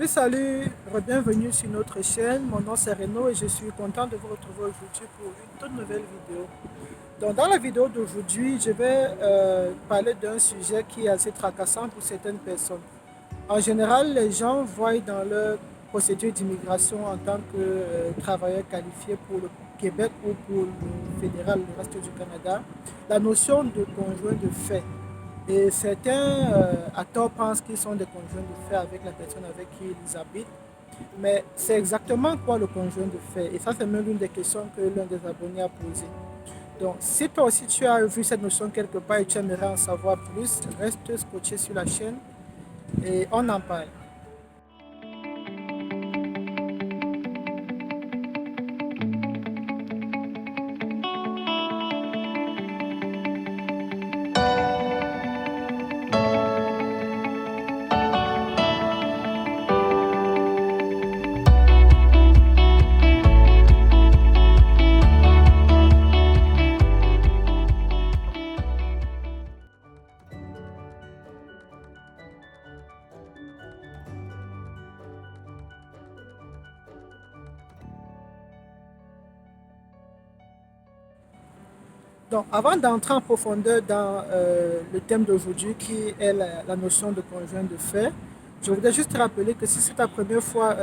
Salut, bienvenue sur notre chaîne. Mon nom c'est Renaud et je suis content de vous retrouver aujourd'hui pour une toute nouvelle vidéo. Donc, dans la vidéo d'aujourd'hui, je vais parler d'un sujet qui est assez tracassant pour certaines personnes. En général, les gens voient dans leur procédure d'immigration en tant que travailleur qualifié pour le Québec ou pour le fédéral, le reste du Canada, la notion de conjoint de fait. Et certains, à tort, pensent qu'ils sont des conjoints de fait avec la personne avec qui ils habitent. Mais c'est exactement quoi le conjoint de fait? Et ça, c'est même l'une des questions que l'un des abonnés a posées. Donc, si toi aussi tu as vu cette notion quelque part et tu aimerais en savoir plus, reste scotché sur la chaîne et on en parle. Donc, avant d'entrer en profondeur dans le thème d'aujourd'hui, qui est la notion de conjoint de fait, je voudrais juste te rappeler que si c'est ta première fois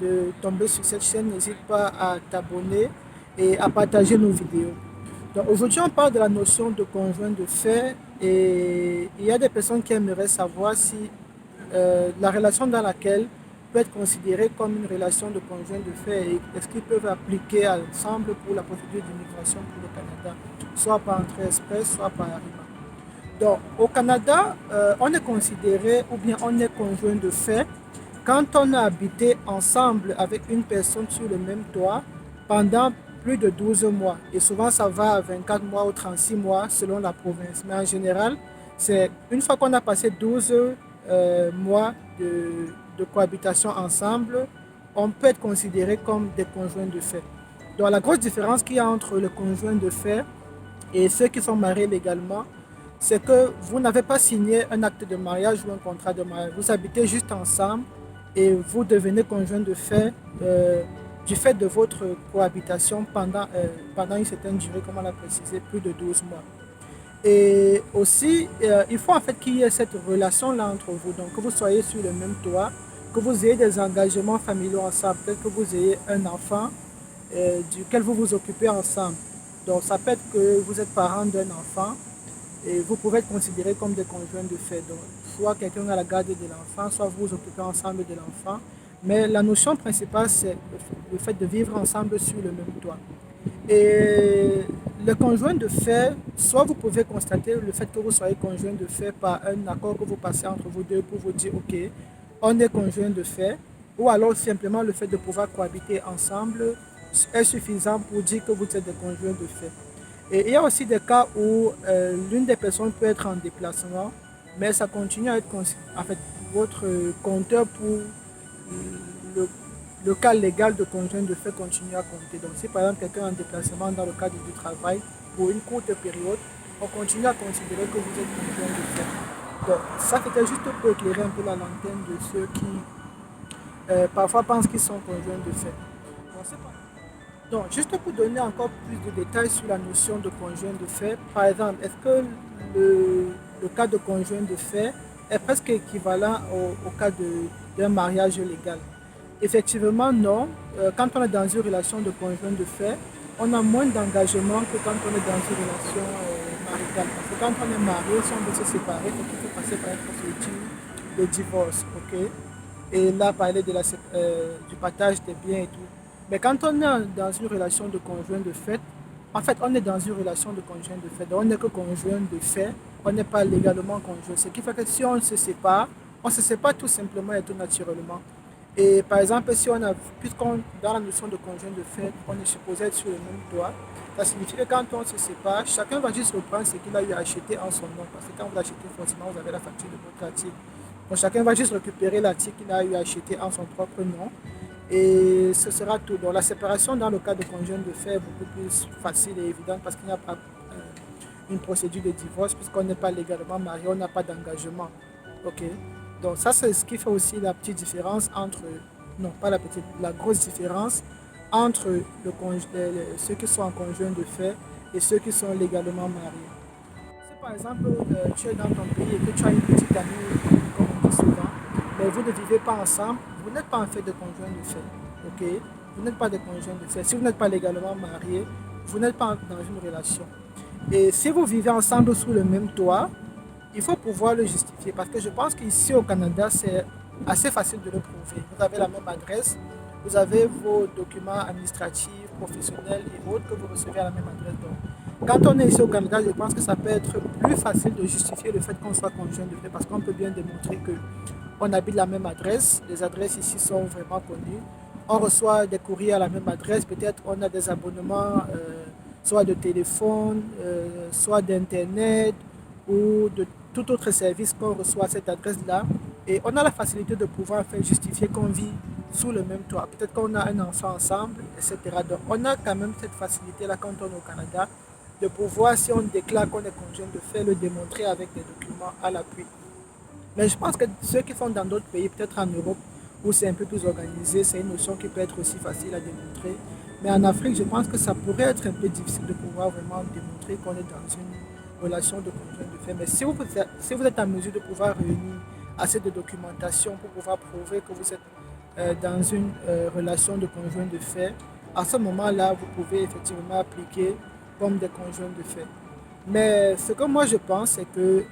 de tomber sur cette chaîne, n'hésite pas à t'abonner et à partager nos vidéos. Donc, aujourd'hui, on parle de la notion de conjoint de fait et il y a des personnes qui aimeraient savoir si la relation dans laquelle peut être considérée comme une relation de conjoint de fait et est-ce qu'ils peuvent appliquer ensemble pour la procédure d'immigration pour le Canada, soit par entrée express, soit par arrivant. Donc, au Canada, on est considéré ou bien on est conjoint de fait quand on a habité ensemble avec une personne sur le même toit pendant plus de 12 mois. Et souvent, ça va à 24 mois ou 36 mois selon la province. Mais en général, c'est une fois qu'on a passé 12 mois de cohabitation ensemble, on peut être considéré comme des conjoints de fait. Donc, la grosse différence qu'il y a entre le conjoint de fait et ceux qui sont mariés légalement, c'est que vous n'avez pas signé un acte de mariage ou un contrat de mariage. Vous habitez juste ensemble et vous devenez conjoint de fait du fait de votre cohabitation pendant une certaine durée, comme on l'a précisé, plus de 12 mois. Et aussi, il faut en fait qu'il y ait cette relation-là entre vous. Donc, que vous soyez sur le même toit, que vous ayez des engagements familiaux ensemble, peut-être que vous ayez un enfant duquel vous vous occupez ensemble. Donc, ça peut être que vous êtes parent d'un enfant et vous pouvez être considéré comme des conjoints de fait. Donc, soit quelqu'un a la garde de l'enfant, soit vous vous occupez ensemble de l'enfant. Mais la notion principale, c'est le fait de vivre ensemble sur le même toit. Et le conjoint de fait, soit vous pouvez constater le fait que vous soyez conjoint de fait par un accord que vous passez entre vous deux pour vous dire, OK, on est conjoint de fait, ou alors simplement le fait de pouvoir cohabiter ensemble est suffisant pour dire que vous êtes des conjoints de fait. Et il y a aussi des cas où l'une des personnes peut être en déplacement, mais ça continue à être en fait votre compteur pour le, le cas légal de conjoint de fait continue à compter. Donc si par exemple quelqu'un est en déplacement dans le cadre du travail pour une courte période, on continue à considérer que vous êtes conjoint de fait. Donc ça c'était juste pour éclairer un peu la lanterne de ceux qui parfois pensent qu'ils sont conjoints de fait. Bon, c'est pas donc, juste pour donner encore plus de détails sur la notion de conjoint de fait, par exemple, est-ce que le cas de conjoint de fait est presque équivalent au cas d'un mariage légal? Effectivement, non. Quand on est dans une relation de conjoint de fait, on a moins d'engagement que quand on est dans une relation maritale. Parce que quand on est marié, si on veut se séparer, il faut passer par une procédure de divorce, ok? Et là, parler du partage des biens et tout. Mais quand on est dans une relation de conjoint de fait, en fait, on est dans une relation de conjoint de fait. Donc, on n'est que conjoint de fait, on n'est pas légalement conjoint. Ce qui fait que si on se sépare tout simplement et tout naturellement. Et par exemple, si on a, puisqu'on, dans la notion de conjoint de fait, on est supposé être sur le même toit, ça signifie que quand on se sépare, chacun va juste reprendre ce qu'il a eu à acheter en son nom. Parce que quand vous achetez, forcément, vous avez la facture de votre article. Donc chacun va juste récupérer l'article qu'il a eu à acheter en son propre nom. Et ce sera tout. Donc la séparation dans le cas de conjoint de fait est beaucoup plus facile et évidente parce qu'il n'y a pas une procédure de divorce puisqu'on n'est pas légalement marié, on n'a pas d'engagement. Ok. Donc ça, c'est ce qui fait aussi la petite différence entre, non pas la petite, la grosse différence entre ceux qui sont en conjoint de fait et ceux qui sont légalement mariés. Si par exemple tu es dans ton pays et que tu as une petite amie, comme on dit souvent, mais vous ne vivez pas ensemble, vous n'êtes pas en fait de conjoint de fait. Ok? Vous n'êtes pas de conjoint de fait. Si vous n'êtes pas légalement marié, vous n'êtes pas dans une relation. Et si vous vivez ensemble sous le même toit, il faut pouvoir le justifier parce que je pense qu'ici au Canada, c'est assez facile de le prouver. Vous avez la même adresse, vous avez vos documents administratifs, professionnels et autres que vous recevez à la même adresse. Donc, quand on est ici au Canada, je pense que ça peut être plus facile de justifier le fait qu'on soit conjoint de fait parce qu'on peut bien démontrer que on habite la même adresse. Les adresses ici sont vraiment connues. On reçoit des courriers à la même adresse. Peut-être on a des abonnements, soit de téléphone, soit d'internet ou de tout autre service qu'on reçoit à cette adresse-là. Et on a la facilité de pouvoir faire justifier qu'on vit sous le même toit. Peut-être qu'on a un enfant ensemble, etc. Donc on a quand même cette facilité-là quand on est au Canada de pouvoir, si on déclare qu'on est conjoint, de faire le démontrer avec des documents à l'appui. Mais je pense que ceux qui sont dans d'autres pays, peut-être en Europe, où c'est un peu plus organisé, c'est une notion qui peut être aussi facile à démontrer. Mais en Afrique, je pense que ça pourrait être un peu difficile de pouvoir vraiment démontrer qu'on est dans une relation de conjoint de fait. Mais si vous êtes en mesure de pouvoir réunir assez de documentation pour pouvoir prouver que vous êtes dans une relation de conjoint de fait, à ce moment-là, vous pouvez effectivement appliquer comme des conjoints de fait. Mais ce que moi je pense, c'est que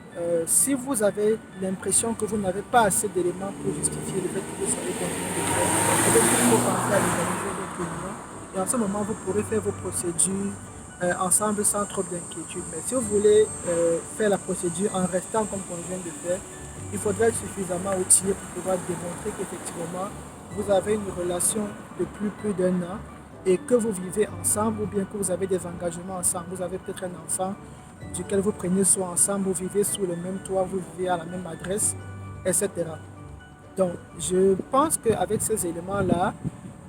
si vous avez l'impression que vous n'avez pas assez d'éléments pour justifier le fait que vous soyez conjoint de fait, peut-être qu'il faut penser à légaliser votre union. Et en ce moment, vous pourrez faire vos procédures ensemble sans trop d'inquiétude. Mais si vous voulez faire la procédure en restant comme conjoint de fait, il faudra être suffisamment outillé pour pouvoir démontrer qu'effectivement, vous avez une relation de plus d'un an et que vous vivez ensemble ou bien que vous avez des engagements ensemble. Vous avez peut-être un enfant duquel vous prenez soin ensemble, vous vivez sous le même toit, vous vivez à la même adresse, etc. Donc, je pense qu'avec ces éléments-là,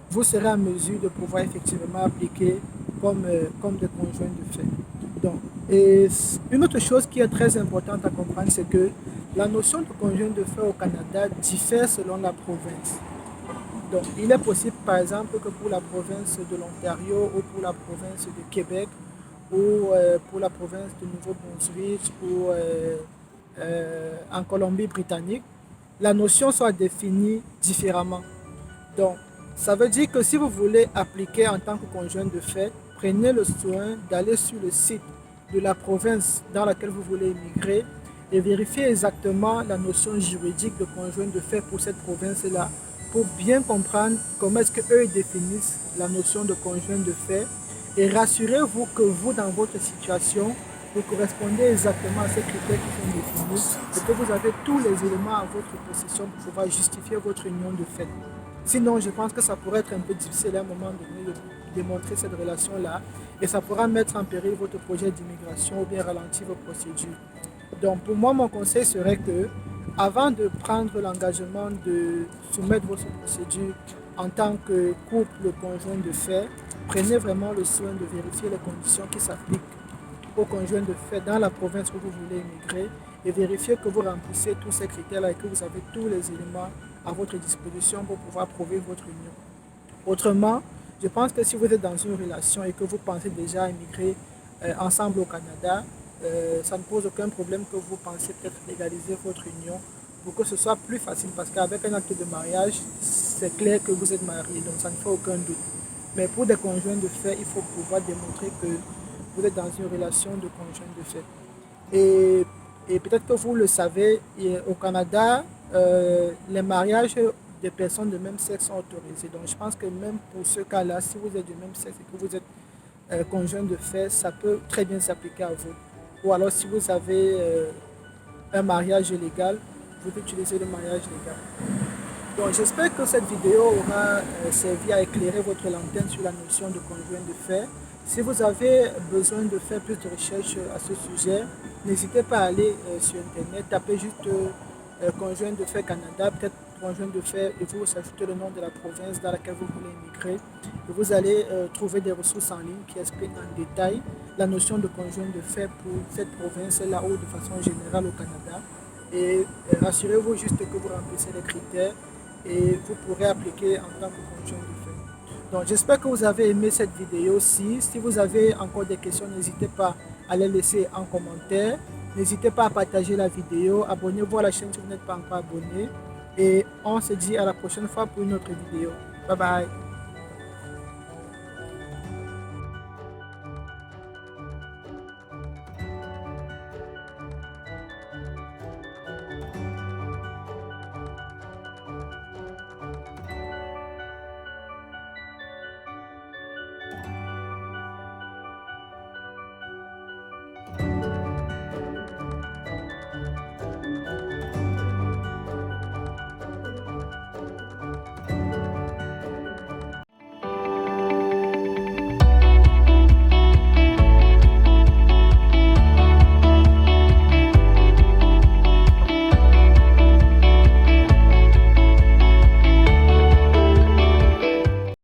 vous serez en mesure de pouvoir effectivement appliquer comme des conjoints de fait. Donc, et une autre chose qui est très importante à comprendre, c'est que la notion de conjoint de fait au Canada diffère selon la province. Donc, il est possible, par exemple, que pour la province de l'Ontario ou pour la province de Québec ou pour la province de Nouveau-Brunswick ou en Colombie-Britannique, la notion soit définie différemment. Donc, ça veut dire que si vous voulez appliquer en tant que conjoint de fait, prenez le soin d'aller sur le site de la province dans laquelle vous voulez immigrer et vérifier exactement la notion juridique de conjoint de fait pour cette province-là pour bien comprendre comment est-ce qu'eux définissent la notion de conjoint de fait et rassurez-vous que vous, dans votre situation, vous correspondez exactement à ces critères qui sont définis et que vous avez tous les éléments à votre possession pour pouvoir justifier votre union de fait. Sinon, je pense que ça pourrait être un peu difficile à un moment donné de démontrer cette relation-là et ça pourra mettre en péril votre projet d'immigration ou bien ralentir vos procédures. Donc, pour moi, mon conseil serait que, avant de prendre l'engagement de soumettre votre procédure en tant que couple conjoint de fait, prenez vraiment le soin de vérifier les conditions qui s'appliquent aux conjoints de fait dans la province où vous voulez immigrer et vérifier que vous remplissez tous ces critères-là et que vous avez tous les éléments à votre disposition pour pouvoir prouver votre union. Autrement, je pense que si vous êtes dans une relation et que vous pensez déjà immigrer ensemble au Canada, ça ne pose aucun problème que vous pensiez peut-être légaliser votre union pour que ce soit plus facile parce qu'avec un acte de mariage, c'est clair que vous êtes mariés, donc ça ne fait aucun doute. Mais pour des conjoints de fait, il faut pouvoir démontrer que vous êtes dans une relation de conjoint de fait. Et, et peut-être que vous le savez, au Canada, les mariages des personnes de même sexe sont autorisés. Donc je pense que même pour ce cas-là, si vous êtes du même sexe et que vous êtes conjoint de fait, ça peut très bien s'appliquer à vous. Ou alors si vous avez un mariage légal, vous utilisez le mariage légal. Donc j'espère que cette vidéo aura servi à éclairer votre lanterne sur la notion de conjoint de fait. Si vous avez besoin de faire plus de recherches à ce sujet, n'hésitez pas à aller sur Internet, tapez juste conjoint de fait Canada, peut-être conjoint de fait, et vous ajoutez le nom de la province dans laquelle vous voulez immigrer. Et vous allez trouver des ressources en ligne qui expliquent en détail la notion de conjoint de fait pour cette province-là ou de façon générale au Canada. et rassurez-vous juste que vous remplissez les critères et vous pourrez appliquer en tant que conjoint de fait. Donc j'espère que vous avez aimé cette vidéo-ci. Si vous avez encore des questions, n'hésitez pas à les laisser en commentaire. N'hésitez pas à partager la vidéo, abonnez-vous à la chaîne si vous n'êtes pas encore abonné. Et on se dit à la prochaine fois pour une autre vidéo. Bye bye.